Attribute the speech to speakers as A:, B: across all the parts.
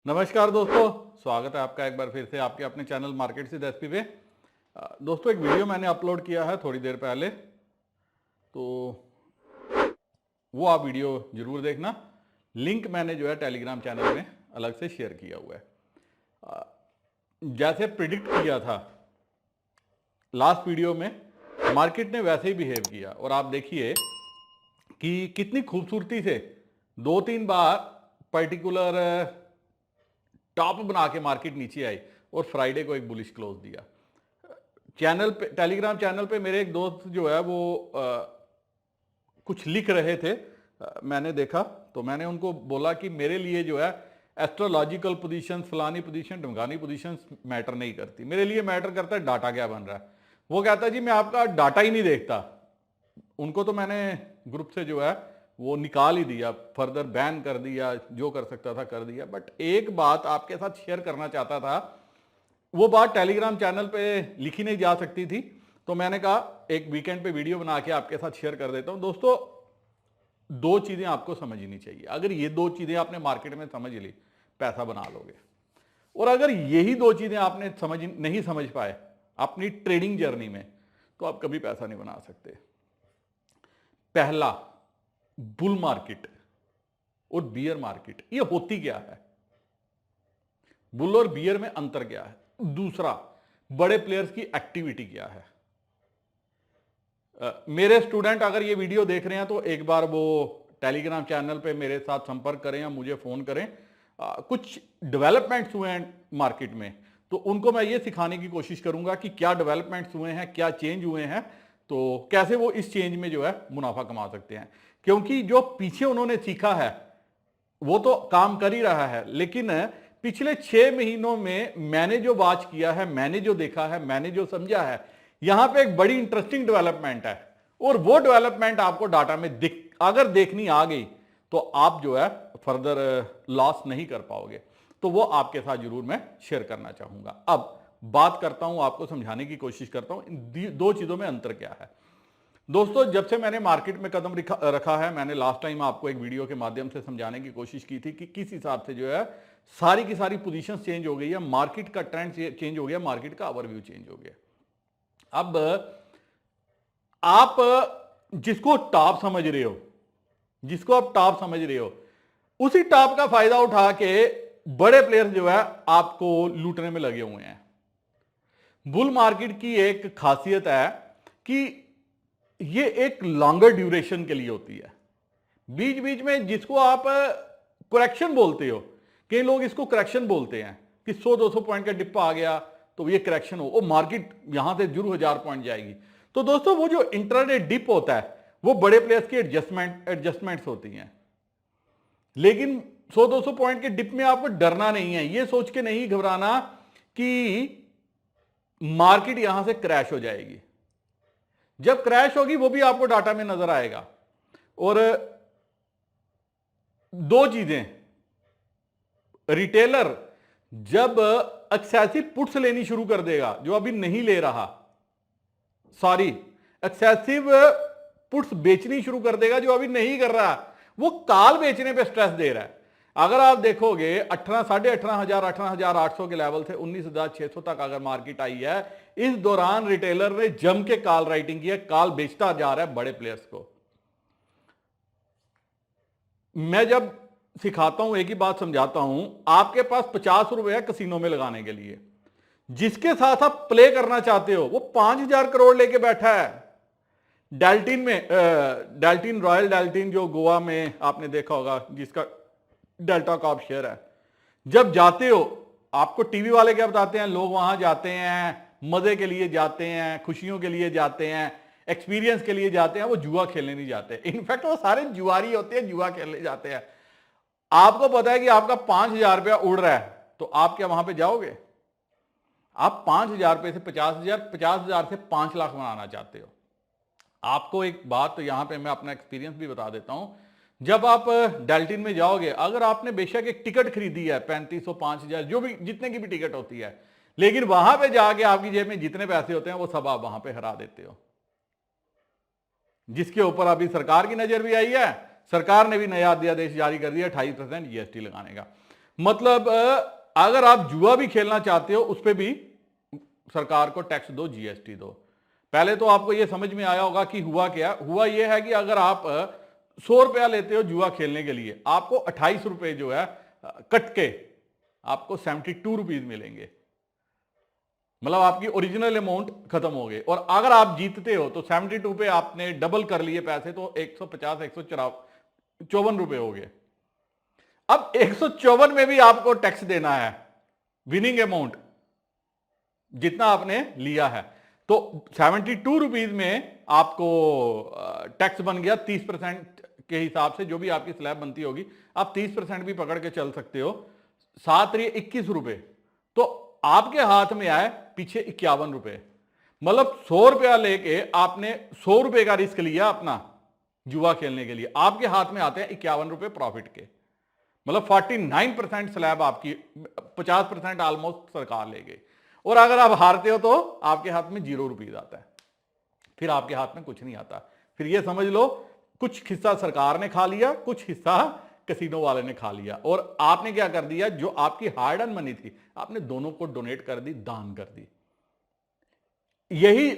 A: नमस्कार दोस्तों, स्वागत है आपका एक बार फिर से आपके अपने चैनल मार्केट से एसपी पे। दोस्तों, एक वीडियो मैंने अपलोड किया है थोड़ी देर पहले, तो वो आप वीडियो जरूर देखना। लिंक मैंने जो है टेलीग्राम चैनल में अलग से शेयर किया हुआ है। जैसे प्रिडिक्ट किया था लास्ट वीडियो में, मार्केट ने वैसे ही बिहेव किया और आप देखिए कि कितनी खूबसूरती से दो तीन बार पर्टिकुलर टॉप बना के मार्केट नीचे आई और फ्राइडे को एक बुलिश क्लोज दिया। चैनल पे, टेलीग्राम चैनल पे मेरे एक दोस्त जो है वो कुछ लिख रहे थे, मैंने देखा तो मैंने उनको बोला कि मेरे लिए जो है एस्ट्रोलॉजिकल पोजीशंस, फलानी पोजीशन, ढमकानी पोजीशंस मैटर नहीं करती, मेरे लिए मैटर करता है डाटा क्या बन रहा है। वो कहता है जी मैं आपका डाटा ही नहीं देखता। उनको तो मैंने ग्रुप से जो है वो निकाल ही दिया, फर्दर बैन कर दिया, जो कर सकता था कर दिया। बट एक बात आपके साथ शेयर करना चाहता था, वो बात टेलीग्राम चैनल पे लिखी नहीं जा सकती थी, तो मैंने कहा एक वीकेंड पे वीडियो बना के आपके साथ शेयर कर देता हूं। दोस्तों, दो चीजें आपको समझनी चाहिए। अगर ये दो चीजें आपने मार्केट में समझ ली, पैसा बना लोगे। और अगर यही दो चीजें आपने नहीं समझ पाए अपनी ट्रेडिंग जर्नी में, तो आप कभी पैसा नहीं बना सकते। पहला, बुल मार्केट और बियर मार्केट, ये होती क्या है, बुल और बियर में अंतर क्या है। दूसरा, बड़े प्लेयर्स की एक्टिविटी क्या है। मेरे स्टूडेंट अगर ये वीडियो देख रहे हैं तो एक बार वो टेलीग्राम चैनल पे मेरे साथ संपर्क करें या मुझे फोन करें। कुछ डेवलपमेंट्स हुए हैं मार्केट में, तो उनको मैं ये सिखाने की कोशिश करूंगा कि क्या डेवलपमेंट्स हुए हैं, क्या चेंज हुए हैं, तो कैसे वो इस चेंज में जो है मुनाफा कमा सकते हैं। क्योंकि जो पीछे उन्होंने सीखा है वो तो काम कर ही रहा है, लेकिन पिछले 6 महीनों में मैंने जो वॉच किया है, मैंने जो देखा है, मैंने जो समझा है, यहां पे एक बड़ी इंटरेस्टिंग डेवलपमेंट है। और वो डेवलपमेंट आपको डाटा में अगर देखनी आ गई तो आप जो है फर्दर लॉस नहीं कर पाओगे। तो वो आपके साथ जरूर मैं शेयर करना चाहूंगा। अब बात करता हूं, आपको समझाने की कोशिश करता हूं इन दो चीजों में अंतर क्या है। दोस्तों, जब से मैंने मार्केट में कदम रखा है, मैंने लास्ट टाइम आपको एक वीडियो के माध्यम से समझाने की कोशिश की थी कि किस हिसाब से जो है सारी की सारी पोजीशंस चेंज हो गई है, मार्केट का ट्रेंड चेंज हो गया, मार्केट का ओवरव्यू चेंज हो गया। अब आप जिसको टॉप समझ रहे हो, जिसको आप टॉप समझ रहे हो, उसी टॉप का फायदा उठा के बड़े प्लेयर्स जो है आपको लूटने में लगे हुए हैं। बुल मार्केट की एक खासियत है कि ये एक लॉन्गर ड्यूरेशन के लिए होती है। बीच बीच में जिसको आप करेक्शन बोलते हो, कई लोग इसको करेक्शन बोलते हैं कि 100-200 पॉइंट का डिप आ गया तो ये करेक्शन हो, वो मार्केट यहां से जरूर 1000 पॉइंट जाएगी। तो दोस्तों, वो जो इंट्राडे डिप होता है वो बड़े प्लेयर्स की एडजस्टमेंट्स होती हैं। लेकिन 100-200 पॉइंट के डिप में आपको डरना नहीं है, ये सोच के नहीं घबराना कि मार्केट यहां से क्रैश हो जाएगी। जब क्रैश होगी वो भी आपको डाटा में नजर आएगा। और दो चीजें, रिटेलर जब एक्सेसिव पुट्स लेनी शुरू कर देगा, जो अभी नहीं ले रहा, सॉरी, एक्सेसिव पुट्स बेचनी शुरू कर देगा जो अभी नहीं कर रहा, वो काल बेचने पे स्ट्रेस दे रहा है। अगर आप देखोगे 18,500 18,800 के लेवल से 19,600 तक अगर मार्केट आई है, इस दौरान रिटेलर ने जम के कॉल राइटिंग की है, कॉल बेचता जा रहा है बड़े प्लेयर्स को। मैं जब सिखाता हूं एक ही बात समझाता हूं, आपके पास 50 रुपए है कसिनो में लगाने के लिए, जिसके साथ आप प्ले करना चाहते हो वो 5,000 करोड़ लेके बैठा है। डेल्टिन में, डेल्टिन, रॉयल डेल्टिन जो गोवा में आपने देखा होगा, जिसका डेल्टा कॉर्प शेयर है, जब जाते हो आपको टीवी वाले क्या बताते हैं, लोग वहां जाते हैं मजे के लिए जाते हैं, खुशियों के लिए जाते हैं, एक्सपीरियंस के लिए जाते हैं, वो जुआ खेलने नहीं जाते। इनफैक्ट वो सारे जुआरी होते हैं, जुआ खेलने जाते हैं। आपको पता है कि आपका 5,000 रुपया उड़ रहा है, तो आप क्या वहां पे जाओगे? आप 5,000 रुपए से 50,000, 50,000 से 5 लाख बनाना चाहते हो। आपको एक बात तो यहां पे मैं अपना एक्सपीरियंस भी बता देता हूं। जब आप डेल्टिन में जाओगे, अगर आपने बेशक एक टिकट खरीदी है 3,500, 5,000, जो भी जितने की भी टिकट होती है, लेकिन वहां पे जाके आपकी जेब में जितने पैसे होते हैं वो सब आप वहां पे हरा देते हो। जिसके ऊपर अभी सरकार की नजर भी आई है, सरकार ने भी नया अध्यादेश जारी कर दिया 28% जीएसटी लगाने का। मतलब अगर आप जुआ भी खेलना चाहते हो उस पर भी सरकार को टैक्स दो, जीएसटी दो। पहले तो आपको यह समझ में आया होगा कि हुआ क्या। हुआ यह है कि अगर आप 100 रुपया लेते हो जुआ खेलने के लिए, आपको 28 रुपए जो है कट के आपको 72 रुपीज मिलेंगे। मतलब आपकी ओरिजिनल अमाउंट खत्म हो गई। और अगर आप जीतते हो तो 72 पे आपने डबल कर लिए पैसे, तो 150 154 रुपए हो गए। अब 154 में भी आपको टैक्स देना है, विनिंग अमाउंट जितना आपने लिया है। तो 72 रुपीज में आपको टैक्स बन गया 30% के हिसाब से, जो भी आपकी स्लैब बनती होगी आप 30% भी पकड़ के चल सकते हो। 21 रुपए तो आपके हाथ में आए पीछे 51 रुपए। मतलब 100 रुपया लेके आपने 100 रुपए का रिस्क लिया अपना जुआ खेलने के लिए, आपके हाथ में आते हैं 51 रुपए प्रॉफिट के। मतलब 49% स्लैब आपकी, 50% ऑलमोस्ट सरकार ले गई। और अगर आप हारते हो तो आपके हाथ में 0 रुपीज आता है, फिर आपके हाथ में कुछ नहीं आता। फिर ये समझ लो कुछ हिस्सा सरकार ने खा लिया, कुछ हिस्सा कैसीनो वाले ने खा लिया। और आपने क्या कर दिया, जो आपकी हार्ड अर्न मनी थी आपने दोनों को डोनेट कर दी, दान कर दी। यही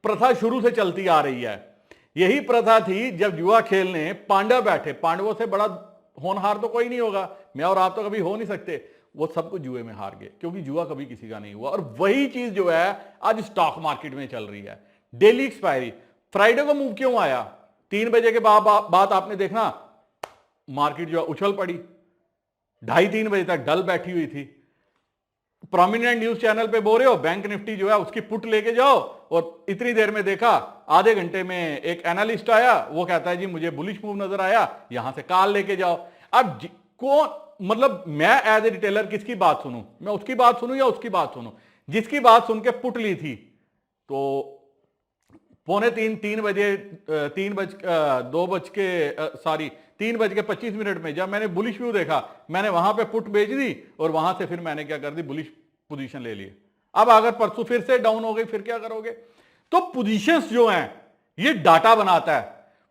A: प्रथा शुरू से चलती आ रही है। यही प्रथा थी जब जुआ खेलने पांडव बैठे। पांडवों से बड़ा होनहार तो कोई नहीं होगा, मैं और आप तो कभी हो नहीं सकते। वो सबको जुए में हार गए, क्योंकि जुआ कभी किसी का नहीं हुआ। और वही चीज जो है आज स्टॉक मार्केट में चल रही है। डेली एक्सपायरी, फ्राइडे को मूव क्यों आया? 3 बजे के बाद आपने देखना मार्केट जो उछल पड़ी, 2:30-3 बजे तक डल बैठी हुई थी। प्रोमिनेंट न्यूज चैनल पे बोल रहे हो बैंक निफ्टी जो है उसकी पुट लेके जाओ, और इतनी देर में देखा आधे घंटे में एक एनालिस्ट आया, वो कहता है जी मुझे बुलिश मूव नजर आया, यहां से कॉल लेके जाओ। अब कौन, मतलब मैं एज ए रिटेलर किसकी बात सुनूं? मैं उसकी बात सुनूं या उसकी बात सुनूं? जिसकी बात सुन के पुट ली थी तो 3:25 में जब मैंने बुलिश व्यू देखा, मैंने वहां पे पुट बेच दी और वहां से फिर मैंने क्या कर दी, बुलिश पोजीशन ले ली। अब अगर परसों फिर से डाउन हो गई फिर क्या करोगे? तो पोजीशंस जो हैं ये डाटा बनाता है।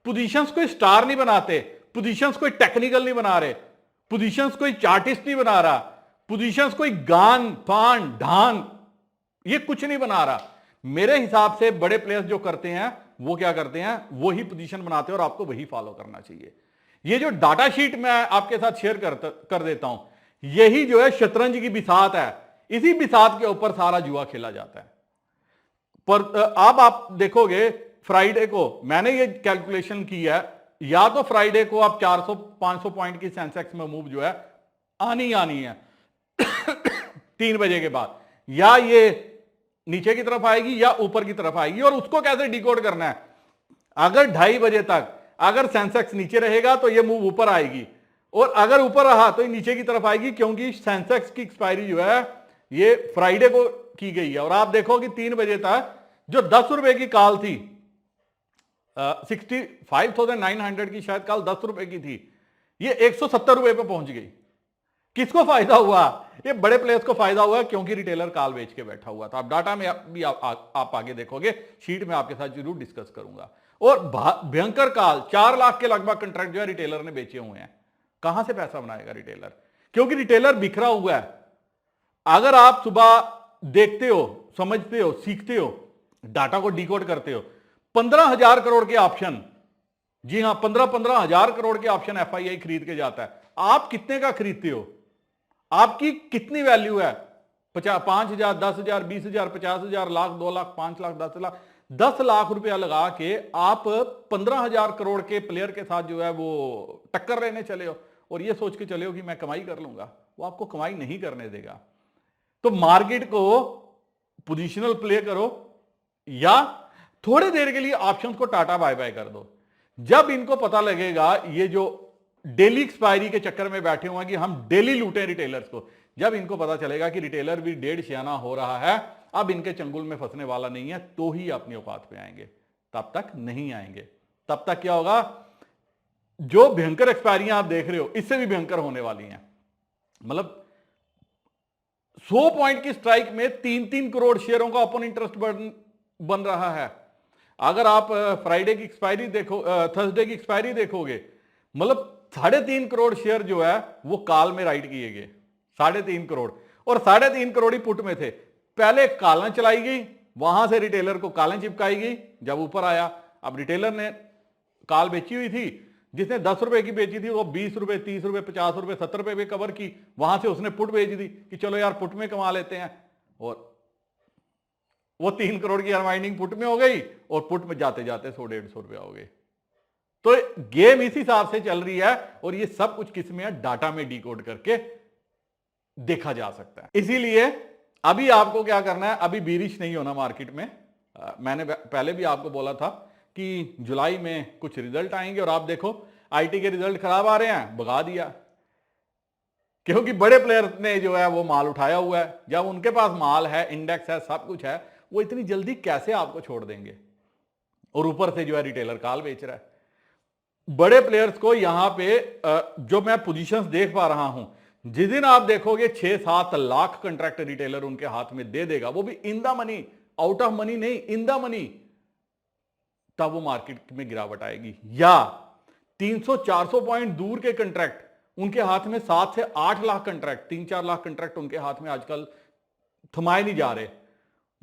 A: पोजीशंस कोई स्टार नहीं बनाते, पोजीशंस कोई टेक्निकल नहीं बना रहे, पोजीशंस कोई चार्टिस्ट नहीं बना रहा, पोजीशंस कोई गान पान ढान ये कुछ नहीं बना रहा। मेरे हिसाब से बड़े प्लेयर्स जो करते हैं वो क्या करते हैं, वही पोजीशन बनाते हैं और आपको वही फॉलो करना चाहिए। ये जो डाटा शीट मैं आपके साथ शेयर कर देता हूं, यही जो है शतरंज की बिसात है। इसी बिसात के ऊपर सारा जुआ खेला जाता है। पर अब आप देखोगे फ्राइडे को मैंने ये कैलकुलेशन की है, या तो फ्राइडे को आप 400-500 पॉइंट की सेंसेक्स में मूव जो है आनी है 3 बजे के बाद, या ये नीचे की तरफ आएगी या ऊपर की तरफ आएगी। और उसको कैसे डिकोड करना है, अगर 2:30 बजे तक अगर सेंसेक्स नीचे रहेगा तो ये मूव ऊपर आएगी, और अगर ऊपर रहा तो ये नीचे की तरफ आएगी, क्योंकि सेंसेक्स की एक्सपायरी जो है ये फ्राइडे को की गई है। और आप देखो कि 3 बजे तक जो 10 रुपए की कॉल थी, 65,900 की शायद कॉल 10 रुपए की थी, ये 170 रुपए पे पहुंच गई। किसको फायदा हुआ? ये बड़े प्लेयर्स को फायदा हुआ, क्योंकि रिटेलर कॉल बेच के बैठा हुआ था। अब डाटा में भी आप आगे देखोगे, शीट में आपके साथ जरूर डिस्कस करूंगा। और भयंकर कॉल 4 लाख के लगभग कंट्रैक्ट जो है रिटेलर ने बेचे हुए हैं। कहां से पैसा बनाएगा रिटेलर? क्योंकि रिटेलर बिखरा हुआ है। अगर आप सुबह देखते हो, समझते हो, सीखते हो, डाटा को डिकोड करते हो, 15,000 करोड़ के ऑप्शन, जी हां 15 हजार करोड़ के ऑप्शन एफआईआई खरीद के जाता है। आप कितने का खरीदते हो? आपकी कितनी वैल्यू है? 5,000, 10,000, 20,000, 50,000, लाख, 2 लाख, 5 लाख, 10 लाख, 10 लाख रुपया लगा के आप 15,000 करोड़ के प्लेयर के साथ जो है वो टक्कर लेने चले हो, और ये सोच के चले हो कि मैं कमाई कर लूंगा। वो आपको कमाई नहीं करने देगा। तो मार्केट को पोजिशनल प्ले करो, या थोड़ी देर के लिए ऑप्शंस को टाटा बाय बाय कर दो। जब इनको पता लगेगा, ये जो डेली एक्सपायरी के चक्कर में बैठे हुए हैं कि हम डेली लूटें रिटेलर्स को, जब इनको पता चलेगा कि रिटेलर भी 1.5 सियाना हो रहा है, अब इनके चंगुल में फंसने वाला नहीं है, तो ही अपनी औकात पे आएंगे, तब तक नहीं आएंगे। तब तक क्या होगा, जो भयंकर एक्सपायरियां आप देख रहे हो इससे भी भयंकर होने वाली हैं। मतलब 100 पॉइंट की स्ट्राइक में 3-3 करोड़ शेयरों का ओपन इंटरेस्ट बन रहा है। अगर आप फ्राइडे की एक्सपायरी देखो, थर्सडे की एक्सपायरी देखोगे, मतलब 3.5 करोड़ शेयर जो है वो कॉल में राइट किए गए, 3.5 करोड़, और 3.5 करोड़ ही पुट में थे। पहले कॉलें चलाई गई, वहां से रिटेलर को कॉलें चिपकाई गई, जब ऊपर आया, अब रिटेलर ने कॉल बेची हुई थी, जिसने 10 रुपए की बेची थी वो 20 रुपए, 30 रुपए, 50 रुपए, 70 रुपए पे कवर की, वहां से उसने पुट बेच दी कि चलो यार पुट में कमा लेते हैं, और वो 3 करोड़ की अनवाइंडिंग पुट में हो गई, और पुट में जाते जाते 100-150 रुपया हो गए। तो गेम इस हिसाब से चल रही है, और ये सब कुछ किस में है, डाटा में डिकोड करके देखा जा सकता है। इसीलिए अभी आपको क्या करना है, अभी बीरिश नहीं होना मार्केट में। मैंने पहले भी आपको बोला था कि जुलाई में कुछ रिजल्ट आएंगे, और आप देखो आईटी के रिजल्ट खराब आ रहे हैं, भगा दिया, क्योंकि बड़े प्लेयर ने जो है वो माल उठाया हुआ है। जब उनके पास माल है, इंडेक्स है, सब कुछ है, वो इतनी जल्दी कैसे आपको छोड़ देंगे, और ऊपर से जो है रिटेलर कॉल बेच रहा है। बड़े प्लेयर्स को यहां पे जो मैं पोजीशंस देख पा रहा हूं, जिस दिन आप देखोगे 6-7 लाख कंट्रैक्ट रिटेलर उनके हाथ में दे देगा, वो भी in the money, out of money नहीं, इन द मनी, तब वो मार्केट में गिरावट आएगी। या 300-400 पॉइंट दूर के कंट्रैक्ट, उनके हाथ में 7 से 8 लाख कंट्रैक्ट, 3-4 लाख कंट्रैक्ट उनके हाथ में आजकल थमाए नहीं जा रहे,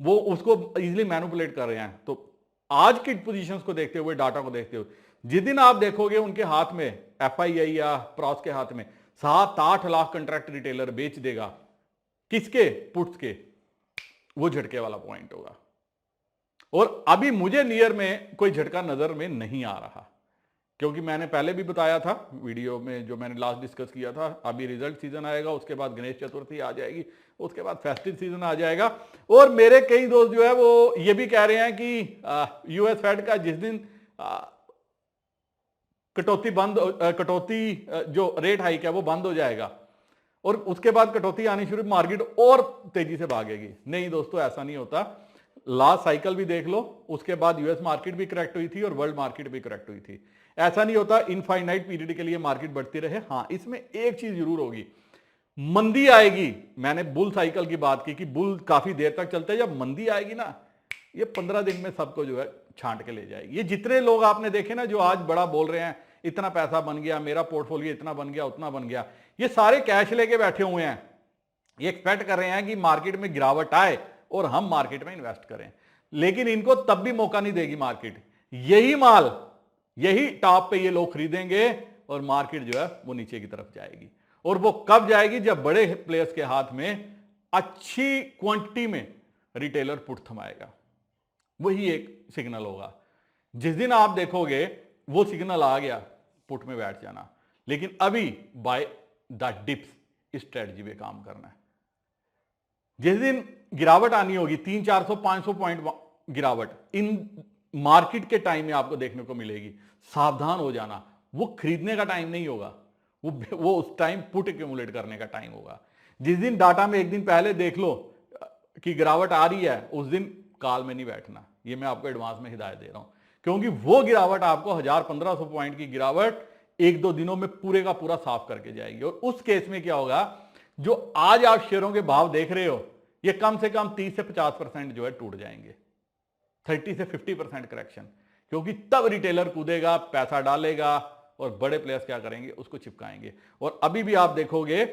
A: वो उसको इजीली मैनिपुलेट कर रहे हैं। तो आज की पोजीशंस को देखते हुए, डाटा को देखते हुए, जिस दिन आप देखोगे उनके हाथ में, एफआईआई या प्रॉस के हाथ में 7-8 लाख कंट्रैक्ट रिटेलर बेच देगा, किसके, पुट्स के, वो झटके वाला पॉइंट होगा। और अभी मुझे नियर में कोई झटका नजर में नहीं आ रहा, क्योंकि मैंने पहले भी बताया था वीडियो में, जो मैंने लास्ट डिस्कस किया था, अभी रिजल्ट सीजन आएगा, उसके बाद गणेश चतुर्थी आ जाएगी, उसके बाद फेस्टिव सीजन आ जाएगा। और मेरे कई दोस्त जो है वो ये भी कह रहे हैं कि यूएस फेड का जिस दिन कटौती जो रेट हाइक है वो बंद हो जाएगा, और उसके बाद कटौती आनी शुरू, मार्केट और तेजी से भागेगी। नहीं दोस्तों, ऐसा नहीं होता। लास्ट साइकिल भी देख लो, उसके बाद यूएस मार्केट भी करेक्ट हुई थी और वर्ल्ड मार्केट भी करेक्ट हुई थी। ऐसा नहीं होता इनफाइनाइट पीरियड के लिए मार्केट बढ़ती रहे। हाँ, इसमें एक चीज जरूर होगी, मंदी आएगी। मैंने बुल साइकिल की बात की कि बुल काफी देर तक चलता है, जब मंदी आएगी ना, ये 15 दिन में सबको जो है छांट के ले जाएगी। ये जितने लोग आपने देखे ना जो आज बड़ा बोल रहे हैं, इतना पैसा बन गया, मेरा पोर्टफोलियो इतना बन गया, उतना बन गया, ये सारे कैश लेके बैठे हुए हैं। ये एक्सपेक्ट कर रहे हैं कि मार्केट में गिरावट आए और हम मार्केट में इन्वेस्ट करें, लेकिन इनको तब भी मौका नहीं देगी मार्केट। यही माल, यही टॉप पे ये लोग खरीदेंगे और मार्केट जो है वो नीचे की तरफ जाएगी। और वो कब जाएगी, जब बड़े प्लेयर्स के हाथ में अच्छी क्वांटिटी में रिटेलर पुट थमाएगा, वही एक सिग्नल होगा। जिस दिन आप देखोगे वो सिग्नल आ गया, पुट में बैठ जाना। लेकिन अभी बाय द डिप्स स्ट्रेटजी पे काम करना है। जिस दिन गिरावट आनी होगी, 300-400-500 पॉइंट गिरावट इन मार्केट के टाइम में आपको देखने को मिलेगी, सावधान हो जाना। वो खरीदने का टाइम नहीं होगा, वो उस टाइम पुट एक्यूमुलेट करने का टाइम होगा। जिस दिन डाटा में एक दिन पहले देख लो कि गिरावट आ रही है, उस दिन कॉल में नहीं बैठना। ये मैं आपको एडवांस में हिदायत दे रहा हूं, क्योंकि वो गिरावट आपको 1000-1500 पॉइंट की गिरावट 1-2 दिनों में पूरे का पूरा साफ करके जाएगी। और उस केस में क्या होगा, जो आज आप शेयरों के भाव देख रहे हो, ये कम से कम 30 से 50% जो है टूट जाएंगे, 30 से 50% करेक्शन। क्योंकि तब रिटेलर कूदेगा, पैसा डालेगा, और बड़े प्लेयर्स क्या करेंगे, उसको चिपकाएंगे। और अभी भी आप देखोगे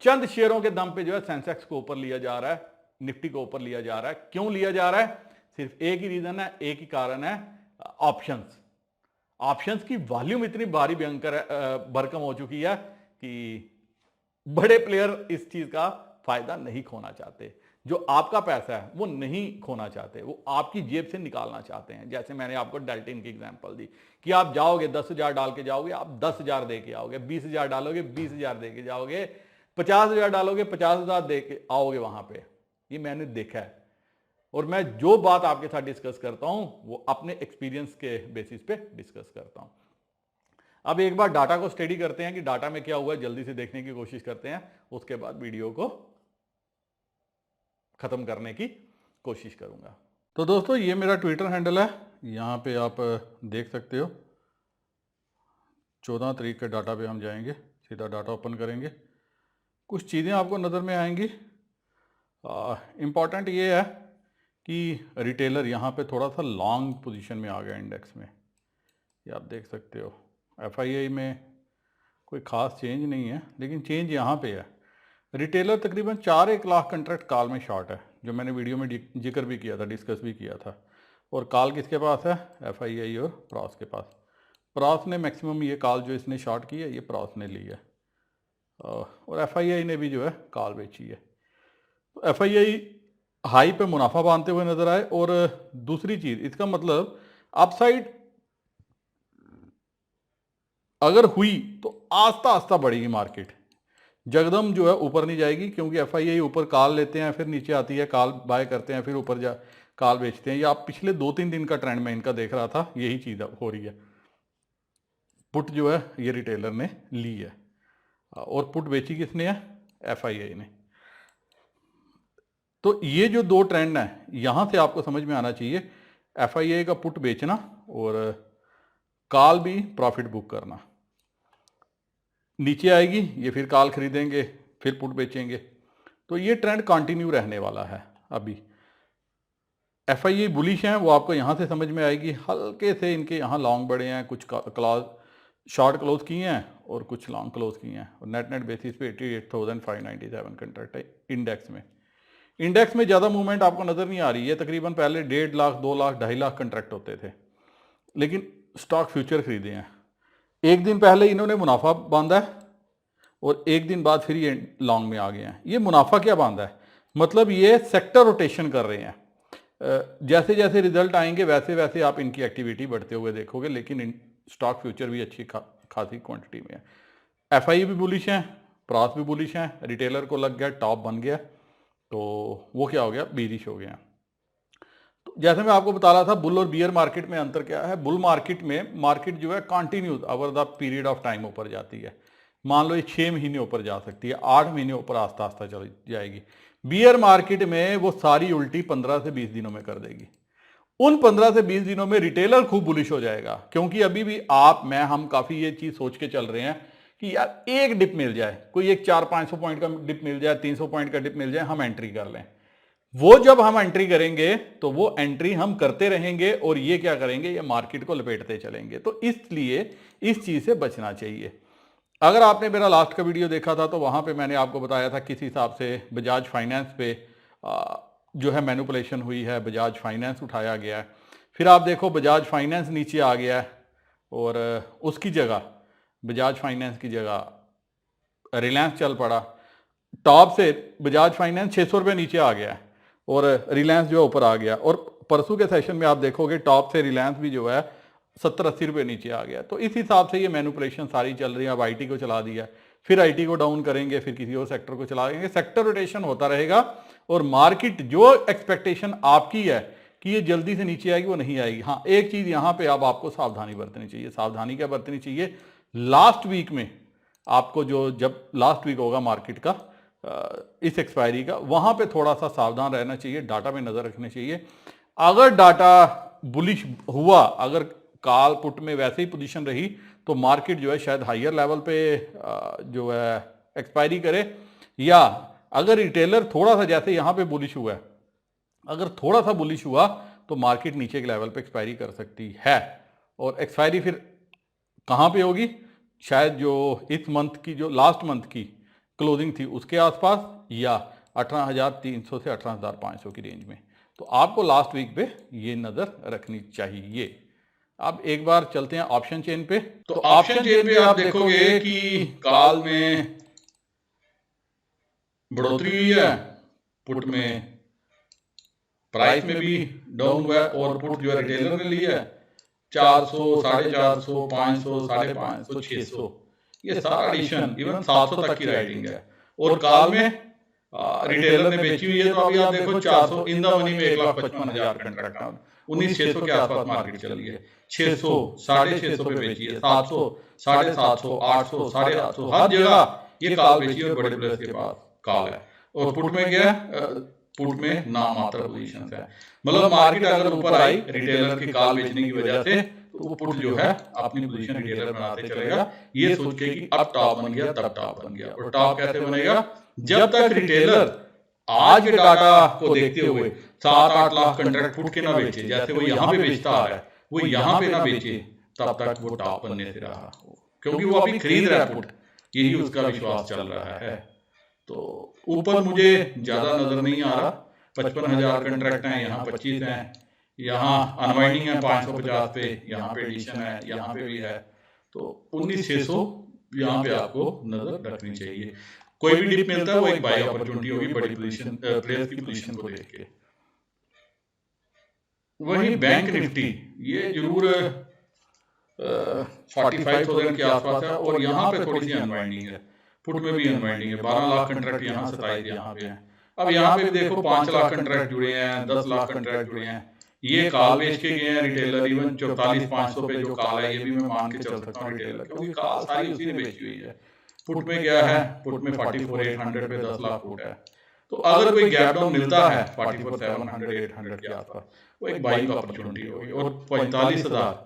A: चंद शेयरों के दम पे जो है सेंसेक्स को ऊपर लिया जा रहा है, निफ्टी को ऊपर लिया जा रहा है। क्यों लिया जा रहा है? सिर्फ एक ही रीजन है, एक ही कारण है, ऑप्शंस की वॉल्यूम इतनी भारी भयंकर भरकम हो चुकी है कि बड़े प्लेयर इस चीज का फायदा नहीं खोना चाहते। जो आपका पैसा है वो नहीं खोना चाहते, वो आपकी जेब से निकालना चाहते हैं। जैसे मैंने आपको डेल्टिन की एग्जांपल दी कि आप जाओगे 10,000 डाल के जाओगे, आप 10,000 दे के आओगे, 20,000 डालोगे 20,000 दे के जाओगे, 50,000 डालोगे 50,000 दे के आओगे वहां पे। ये मैंने देखा है, और मैं जो बात आपके साथ डिस्कस करता हूं वो अपने एक्सपीरियंस के बेसिस पे डिस्कस करता हूं। अब एक बार डाटा को स्टडी करते हैं कि डाटा में क्या हुआ है, जल्दी से देखने की कोशिश करते हैं, उसके बाद वीडियो को खत्म करने की कोशिश करूंगा। तो दोस्तों, ये मेरा ट्विटर हैंडल है, यहां पे आप देख सकते हो। 14 तारीख के डाटा पे हम जाएंगे, सीधा डाटा ओपन करेंगे, कुछ चीज़ें आपको नज़र में आएंगी। इम्पॉर्टेंट ये है कि रिटेलर यहाँ पे थोड़ा सा लॉन्ग पोजीशन में आ गया इंडेक्स में, ये आप देख सकते हो। एफआईआई में कोई ख़ास चेंज नहीं है, लेकिन चेंज यहाँ पे है। रिटेलर तकरीबन 4-1 लाख कंट्रैक्ट कॉल में शॉर्ट है, जो मैंने वीडियो में जिक्र भी किया था, डिस्कस भी किया था। और कॉल किसके पास है? FII और प्रॉस के पास। प्रॉस ने मैक्सिमम ये कॉल जो इसने शॉर्ट की है, ये प्रॉस ने ली है, और FII ने भी जो है कॉल बेची है। तो FII हाई पे मुनाफा बांधते हुए नजर आए। और दूसरी चीज़, इसका मतलब अपसाइड अगर हुई तो आस्ता आस्ता बढ़ेगी मार्केट, जगदम जो है ऊपर नहीं जाएगी, क्योंकि FII ऊपर कॉल लेते हैं, फिर नीचे आती है, कॉल बाय करते हैं, फिर ऊपर जा कॉल बेचते हैं। ये आप पिछले 2-3 दिन का ट्रेंड में इनका देख रहा था, यही चीज़ हो रही है। पुट जो है ये रिटेलर ने ली है, और पुट बेची किसने है? FII ने। तो ये जो दो ट्रेंड हैं, यहाँ से आपको समझ में आना चाहिए, FII का पुट बेचना और कॉल भी प्रॉफिट बुक करना। नीचे आएगी, ये फिर कॉल खरीदेंगे, फिर पुट बेचेंगे, तो ये ट्रेंड कंटिन्यू रहने वाला है। अभी FII बुलिश हैं, वो आपको यहाँ से समझ में आएगी। हल्के से इनके यहाँ लॉन्ग बढ़े हैं, कुछ क्लॉज शॉर्ट क्लोज किए हैं और कुछ लॉन्ग क्लोज किए हैं, और नेट बेसिस पे 88,597 कंट्रैक्ट है इंडेक्स में। इंडेक्स में ज़्यादा मूवमेंट आपको नज़र नहीं आ रही है। तकरीबन पहले 1.5 लाख, 2 लाख, 2.5 लाख कंट्रैक्ट होते थे, लेकिन स्टॉक फ्यूचर खरीदे हैं। एक दिन पहले इन्होंने मुनाफा बांधा है, और एक दिन बाद फिर ये लॉन्ग में आ गए हैं। ये मुनाफा क्या बांधा है? मतलब ये सेक्टर रोटेशन कर रहे हैं। जैसे जैसे रिजल्ट आएंगे वैसे वैसे आप इनकी एक्टिविटी बढ़ते हुए देखोगे, लेकिन स्टॉक फ्यूचर भी अच्छी खासी क्वांटिटी में है। FII भी बुलिश हैं, प्रॉस भी बुलिश हैं। रिटेलर को लग गया टॉप बन गया, तो वो क्या हो गया? बीरिश हो गया। तो जैसे मैं आपको बता रहा था, बुल और बियर मार्केट में अंतर क्या है। बुल मार्केट में मार्केट जो है continuous over the period of time ऊपर जाती है। मान लो ये 6 महीने ऊपर जा सकती है, 8 महीने ऊपर आस्ता आस्ता चल जाएगी। बियर मार्केट में वो सारी उल्टी 15 से 20 दिनों में कर देगी। उन 15 से 20 दिनों में रिटेलर खूब बुलिश हो जाएगा, क्योंकि अभी भी हम काफ़ी ये चीज़ सोच के चल रहे हैं कि यार एक डिप मिल जाए, कोई एक 400-500 पॉइंट का डिप मिल जाए, 300 पॉइंट का डिप मिल जाए, हम एंट्री कर लें। वो जब हम एंट्री करेंगे तो वो एंट्री हम करते रहेंगे, और ये क्या करेंगे? ये मार्केट को लपेटते चलेंगे। तो इसलिए इस चीज़ से बचना चाहिए। अगर आपने मेरा लास्ट का वीडियो देखा था, तो वहाँ पे मैंने आपको बताया था किस हिसाब से बजाज फाइनेंस पे जो है मैनिपुलेशन हुई है, बजाज फाइनेंस उठाया गया है। फिर आप देखो बजाज फाइनेंस नीचे आ गया है, और उसकी जगह बजाज फाइनेंस की जगह रिलायंस चल पड़ा। टॉप से बजाज फाइनेंस 600 रुपये नीचे आ गया है, और रिलायंस जो है ऊपर आ गया। और परसों के सेशन में आप देखोगे टॉप से रिलायंस भी जो है 70-80 रुपये नीचे आ गया। तो इस हिसाब से ये मैनिपुलेशन सारी चल रही है। अब IT को चला दिया, फिर IT को डाउन करेंगे, फिर किसी और सेक्टर को चला देंगे। सेक्टर रोटेशन होता रहेगा, और मार्केट जो एक्सपेक्टेशन आपकी है कि ये जल्दी से नीचे आएगी, वो नहीं आएगी। हाँ, एक चीज़ यहाँ पे अब आपको सावधानी बरतनी चाहिए। सावधानी क्या बरतनी चाहिए? लास्ट वीक में आपको जब लास्ट वीक होगा मार्केट का इस एक्सपायरी का, वहाँ पे थोड़ा सा सावधान रहना चाहिए, डाटा पे नज़र रखनी चाहिए। अगर डाटा बुलिश हुआ, अगर कॉल पुट में वैसे ही पोजीशन रही, तो मार्केट जो है शायद हायर लेवल पे जो है एक्सपायरी करे, या अगर रिटेलर थोड़ा सा जैसे यहाँ पे बुलिश हुआ है, अगर थोड़ा सा बुलिश हुआ तो मार्केट नीचे के लेवल पे एक्सपायरी कर सकती है। और एक्सपायरी फिर कहाँ पे होगी? शायद जो इस मंथ की, जो लास्ट मंथ की क्लोजिंग थी उसके आसपास, या 18,300 से 18,500 की रेंज में। तो आपको लास्ट वीक पे ये नज़र रखनी चाहिए। अब एक बार चलते हैं ऑप्शन चेन पे। तो ऑप्शन चेन पे आप देखोगे कि कॉल में बढ़ोतरी हुई है, पुट में प्राइस में भी डाउन हुआ है, और पुट जो है रिटेलर ने लिया है 400, 450, 500, 550, 600, ये सारा एडिशन इवन 700 तक की राइटिंग है। और कॉल में रिटेलर ने बेची हुई है, तो अभी आप देखो 400 इन द मनी में 1,55,000 कंट्रैक्ट, 19,600 के आसपास मार्केट चल रही है। 600, 650 पे बेची है, 700, 750, 800, 850, हर जगह ये कॉल बेची है, और बड़े प्लेयर्स के पास कॉल है। और पुट में क्या है? पुट में नामात्र पोजीशन है। मतलब मार्केट अगर ऊपर आई रिटेलर की कॉल बेचने की वजह से, तो वो पुट जो है अपनी पोजीशन रिटेलर बनाते चलेगा, ये सोच के कि अब टॉप बन गया, तब टॉप बन गया। और टॉप कैसे बनेगा? जब तक रिटेलर आज के डाटा को देखते हुए 7-8 लाख कंट्रैक्ट पुट के ना बेचे, जैसे वो यहाँ पे बेचता आ रहा है, वो यहाँ पे ना बेचे, तब तक वो टॉप बनने से रहा। क्योंकि वो अभी खरीद रहा है पुट, यही उसका विश्वास चल रहा है। तो ऊपर मुझे ज्यादा नजर नहीं आ रहा, 55,000 कंट्रैक्ट हैं, यहाँ 25 हैं, यहाँ अनवाइंडिंग है 550 पे, यहाँ पे एडिशन है, यहाँ पे भी है, तो 19,600 यहाँ पे आपको नजर रखनी चाहिए। कोई भी डिप मिलता है वो एक बाय अपॉर्चुनिटी होगी बड़ी पोजीशन, प्लेस की पोजीशन को देख के। वही बैंक निफ्टी ये जरूर 45,000 के आसपास है, और यहाँ पे थोड़ी सी अनवाइंडिंग है, पुट में भी अनवाइंडिंग है, 12 लाख कंट्रैक्ट यहाँ, 27 यहाँ पे है। अब यहाँ पे भी देखो 5 लाख कंट्रैक्ट जुड़े हैं, 10 लाख कंट्रैक्ट जुड़े हैं, ये कॉल बेच के गए हैं रिटेलर। इवन 44,500 पे जो कॉल है ये भी मैं मान के चल सकता हूँ रिटेलर, क्योंकि कॉल सारी उसी ने बेची हुई है। पुट में क्या है, पुट में 44,800 पे 10 लाख पुट है, तो अगर कोई गैप डाउन मिलता है 44,700 800 के आसपास, वो एक बाइंग अपॉर्चुनिटी होगी। और 45,000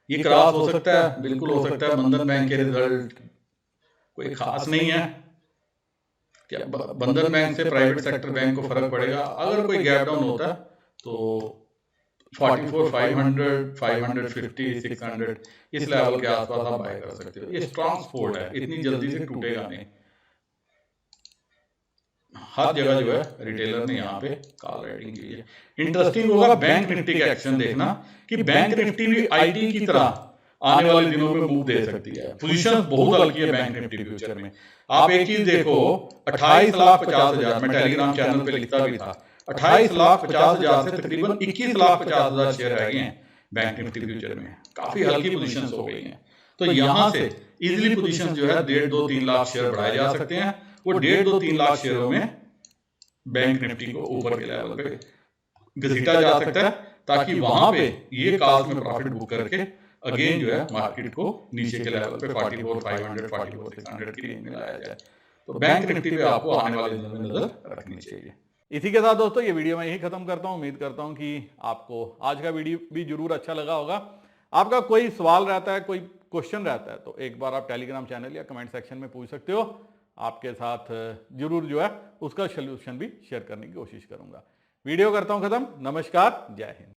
A: ये क्रॉस हो सकता है, बिल्कुल हो सकता है। बंधन बैंक के रिजल्ट कोई खास नहीं है, क्या बंधन बैंक से प्राइवेट सेक्टर बैंक को फर्क पड़ेगा? अगर कोई गैप डाउन होता है तो 44,500 550 600 इस लेवल के आसपास आप बाय कर सकते हो। ये स्ट्रॉन्ग सपोर्ट है, इतनी जल्दी से टूटेगा नहीं। हर जगह जो है रिटेलर ने यहाँ पे कॉल राइटिंग की है। इंटरेस्टिंग होगा बैंक निफ्टी का एक्शन देखना कि बैंक निफ्टी भी आईटी की तरह आने वाले दिनों में मूव दे सकती है। पोजीशन बहुत हल्की है बैंक निफ्टी फ्यूचर में। आप एक चीज देखो, 28,50,000 मैं टेलीग्राम चैनल पे लिखता भी था, 28,50,000 से तकरीबन 21,50,000 शेयर रह गए हैं बैंक निफ्टी फ्यूचर में। काफी हल्की पोजीशन हो गई हैं, तो यहां से इजिली पोजीशन जो है 1.5-2-3 लाख शेयर बढ़ाए जा सकते हैं। वो 1.5-2-3 लाख शेयरों में बैंक निफ्टी को ऊपर के लेवल पे घसीटा जा सकता है, ताकि वहां पे ये कॉल्स में प्रॉफिट बुक करके अगेन जो है मार्केट को नीचे के लेवल पे 44,500 44,600 की रेंज में लाया जाए। तो बैंक निफ्टी पे आपको आने वाले दिनों में नजर रखनी चाहिए। इसी के साथ दोस्तों ये वीडियो मैं यही खत्म करता हूं। उम्मीद करता हूं कि आपको आज का वीडियो भी जरूर अच्छा लगा होगा। आपका कोई सवाल रहता है, कोई क्वेश्चन रहता है, तो एक बार आप टेलीग्राम चैनल या कमेंट सेक्शन में पूछ सकते हो। आपके साथ जरूर जो है उसका सोल्यूशन भी शेयर करने की कोशिश करूंगा। वीडियो करता हूं खत्म। नमस्कार, जय हिंद।